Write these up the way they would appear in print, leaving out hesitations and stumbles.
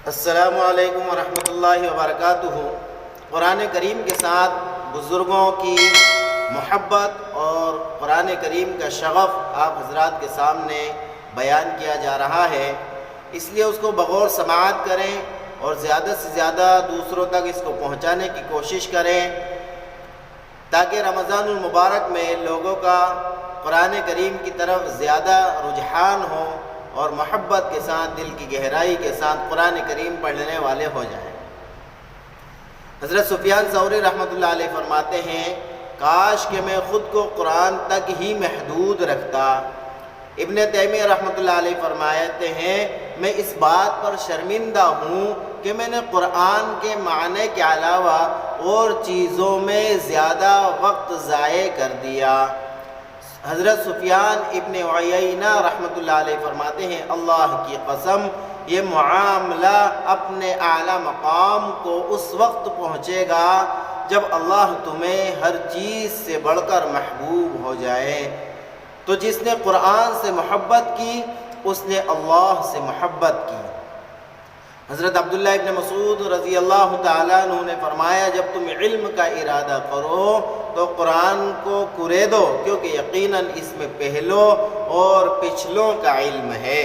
السلام علیکم ورحمۃ اللہ وبرکاتہ۔ قرآن کریم کے ساتھ بزرگوں کی محبت اور قرآن کریم کا شغف آپ حضرات کے سامنے بیان کیا جا رہا ہے، اس لیے اس کو بغور سماعت کریں اور زیادہ سے زیادہ دوسروں تک اس کو پہنچانے کی کوشش کریں تاکہ رمضان المبارک میں لوگوں کا قرآن کریم کی طرف زیادہ رجحان ہو اور محبت کے ساتھ، دل کی گہرائی کے ساتھ قرآن کریم پڑھنے والے ہو جائیں۔ حضرت سفیان ثوری رحمۃ اللہ علیہ فرماتے ہیں، کاش کہ میں خود کو قرآن تک ہی محدود رکھتا۔ ابن تیمیہ رحمۃ اللہ علیہ فرماتے ہیں، میں اس بات پر شرمندہ ہوں کہ میں نے قرآن کے معنی کے علاوہ اور چیزوں میں زیادہ وقت ضائع کر دیا۔ حضرت سفیان ابن عیینہ رحمۃ اللہ علیہ فرماتے ہیں، اللہ کی قسم یہ معاملہ اپنے اعلیٰ مقام کو اس وقت پہنچے گا جب اللہ تمہیں ہر چیز سے بڑھ کر محبوب ہو جائے۔ تو جس نے قرآن سے محبت کی اس نے اللہ سے محبت کی۔ حضرت عبداللہ ابن مسعود رضی اللہ تعالیٰ عنہ نے فرمایا، جب تم علم کا ارادہ کرو تو قرآن کو کوریدو، کیونکہ یقیناً اس میں پہلوں اور پچھلوں کا علم ہے۔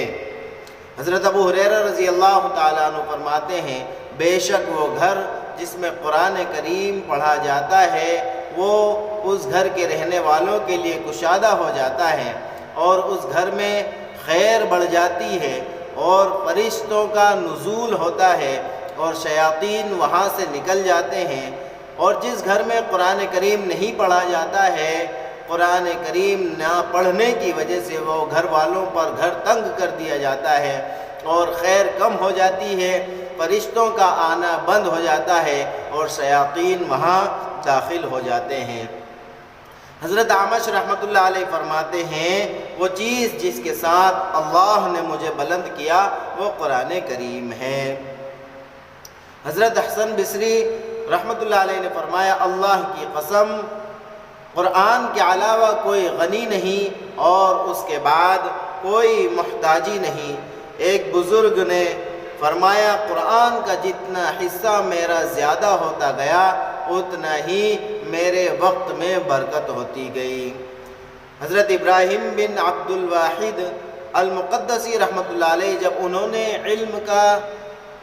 حضرت ابو ہریرہ رضی اللہ تعالیٰ عنہ فرماتے ہیں، بے شک وہ گھر جس میں قرآن کریم پڑھا جاتا ہے وہ اس گھر کے رہنے والوں کے لیے کشادہ ہو جاتا ہے، اور اس گھر میں خیر بڑھ جاتی ہے، اور فرشتوں کا نزول ہوتا ہے، اور شیاطین وہاں سے نکل جاتے ہیں۔ اور جس گھر میں قرآن کریم نہیں پڑھا جاتا ہے، قرآن کریم نہ پڑھنے کی وجہ سے وہ گھر والوں پر گھر تنگ کر دیا جاتا ہے، اور خیر کم ہو جاتی ہے، فرشتوں کا آنا بند ہو جاتا ہے، اور شیاطین وہاں داخل ہو جاتے ہیں۔ حضرت اعمش رحمۃ اللہ علیہ فرماتے ہیں، وہ چیز جس کے ساتھ اللہ نے مجھے بلند کیا وہ قرآن کریم ہے۔ حضرت حسن بصری رحمۃ اللہ علیہ نے فرمایا، اللہ کی قسم قرآن کے علاوہ کوئی غنی نہیں اور اس کے بعد کوئی محتاجی نہیں۔ ایک بزرگ نے فرمایا، قرآن کا جتنا حصہ میرا زیادہ ہوتا گیا اتنا ہی میرے وقت میں برکت ہوتی گئی۔ حضرت ابراہیم بن عبد الواحد المقدسی رحمۃ اللہ علیہ جب انہوں نے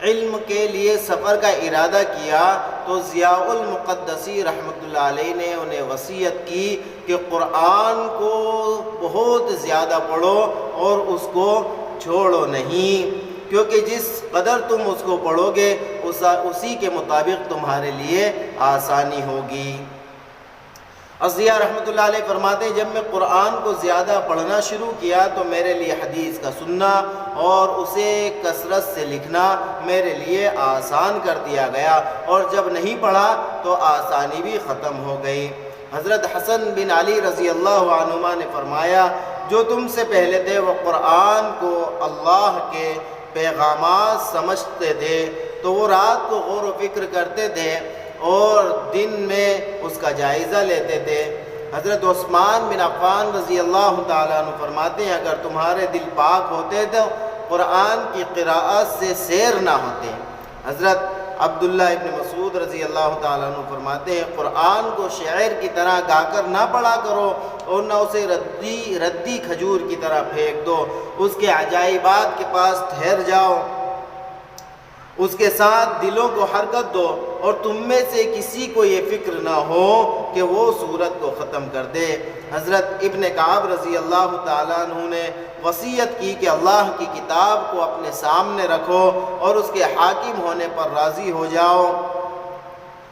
علم کے لیے سفر کا ارادہ کیا تو ضیاء المقدسی رحمۃ اللہ علیہ نے انہیں وصیت کی کہ قرآن کو بہت زیادہ پڑھو اور اس کو چھوڑو نہیں، کیونکہ جس قدر تم اس کو پڑھو گے اسی کے مطابق تمہارے لیے آسانی ہوگی۔ ضیاء رحمۃ اللہ علیہ فرماتے ہیں، جب میں قرآن کو زیادہ پڑھنا شروع کیا تو میرے لیے حدیث کا سننا اور اسے کثرت سے لکھنا میرے لیے آسان کر دیا گیا، اور جب نہیں پڑھا تو آسانی بھی ختم ہو گئی۔ حضرت حسن بن علی رضی اللہ عنہما نے فرمایا، جو تم سے پہلے تھے وہ قرآن کو اللہ کے پیغامات سمجھتے تھے تو وہ رات کو غور و فکر کرتے تھے اور دن میں اس کا جائزہ لیتے تھے۔ حضرت عثمان بن عفان رضی اللہ تعالیٰ عنہ فرماتے ہیں، اگر تمہارے دل پاک ہوتے تو قرآن کی قراءت سے سیر نہ ہوتے۔ حضرت عبداللہ ابن مسعود رضی اللہ تعالیٰ عنہ فرماتے ہیں، قرآن کو شعر کی طرح گا کر نہ پڑھا کرو اور نہ اسے ردی کھجور کی طرح پھینک دو، اس کے عجائبات کے پاس ٹھہر جاؤ، اس کے ساتھ دلوں کو حرکت دو، اور تم میں سے کسی کو یہ فکر نہ ہو کہ وہ سورت کو ختم کر دے۔ حضرت ابن کعب رضی اللہ تعالیٰ عنہ نے وصیت کی کہ اللہ کی کتاب کو اپنے سامنے رکھو اور اس کے حاکم ہونے پر راضی ہو جاؤ۔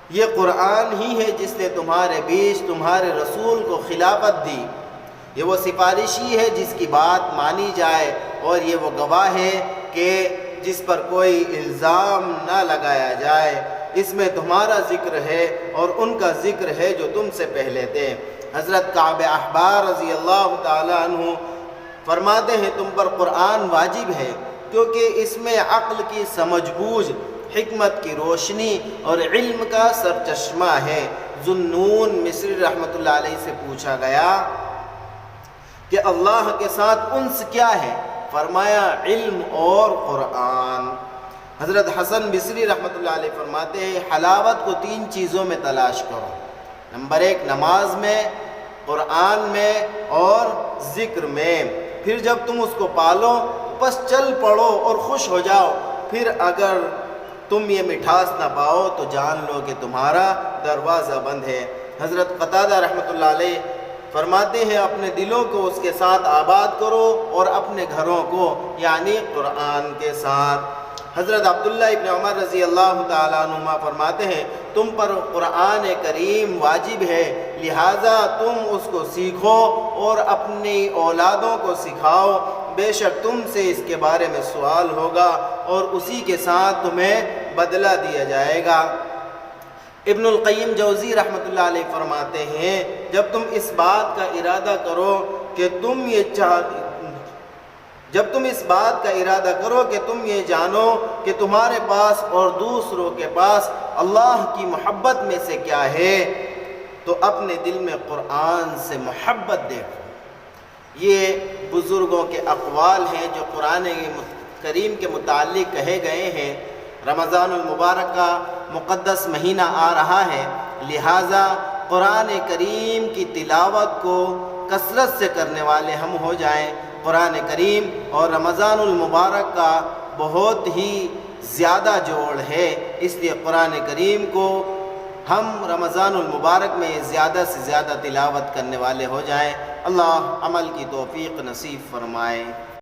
یہ قرآن ہی ہے جس نے تمہارے بیچ تمہارے رسول کو خلافت دی، یہ وہ سفارشی ہے جس کی بات مانی جائے، اور یہ وہ گواہ ہے کہ جس پر کوئی الزام نہ لگایا جائے۔ اس میں تمہارا ذکر ہے اور ان کا ذکر ہے جو تم سے پہلے تھے۔ حضرت کعب احبار رضی اللہ تعالیٰ عنہ فرماتے ہیں، تم پر قرآن واجب ہے کیونکہ اس میں عقل کی سمجھ بوجھ، حکمت کی روشنی اور علم کا سرچشمہ ہے۔ ذوالنون مصری رحمۃ اللہ علیہ سے پوچھا گیا کہ اللہ کے ساتھ انس کیا ہے؟ فرمایا، علم اور قرآن۔ حضرت حسن بصری رحمۃ اللہ علیہ فرماتے ہیں حلاوت کو 3 چیزوں میں تلاش کرو. نمبر 1 نماز میں، قرآن میں اور ذکر میں. پھر جب تم اس کو پالو بس چل پڑو اور خوش ہو جاؤ. پھر اگر تم یہ مٹھاس نہ پاؤ تو جان لو کہ تمہارا دروازہ بند ہے. حضرت قتادہ رحمۃ اللہ علیہ فرماتے ہیں اپنے دلوں کو اس کے ساتھ آباد کرو اور اپنے گھروں کو یعنی قرآن کے ساتھ. حضرت عبداللہ ابن عمر رضی اللہ تعالیٰ عنہما فرماتے ہیں تم پر قرآن کریم واجب ہے، لہٰذا تم اس کو سیکھو اور اپنی اولادوں کو سکھاؤ. بے شک تم سے اس کے بارے میں سوال ہوگا اور اسی کے ساتھ تمہیں بدلہ دیا جائے گا. ابن القیم جوزی رحمۃ اللہ علیہ فرماتے ہیں جب تم اس بات کا ارادہ کرو کہ تم یہ جانو کہ تمہارے پاس اور دوسروں کے پاس اللہ کی محبت میں سے کیا ہے تو اپنے دل میں قرآن سے محبت دیکھو. یہ بزرگوں کے اقوال ہیں جو قرآن کریم کے متعلق کہے گئے ہیں. رمضان المبارک کا مقدس مہینہ آ رہا ہے، لہٰذا قرآن کریم کی تلاوت کو کثرت سے کرنے والے ہم ہو جائیں. قرآن کریم اور رمضان المبارک کا بہت ہی زیادہ جوڑ ہے، اس لیے قرآن کریم کو ہم رمضان المبارک میں زیادہ سے زیادہ تلاوت کرنے والے ہو جائیں. اللہ عمل کی توفیق نصیب فرمائے.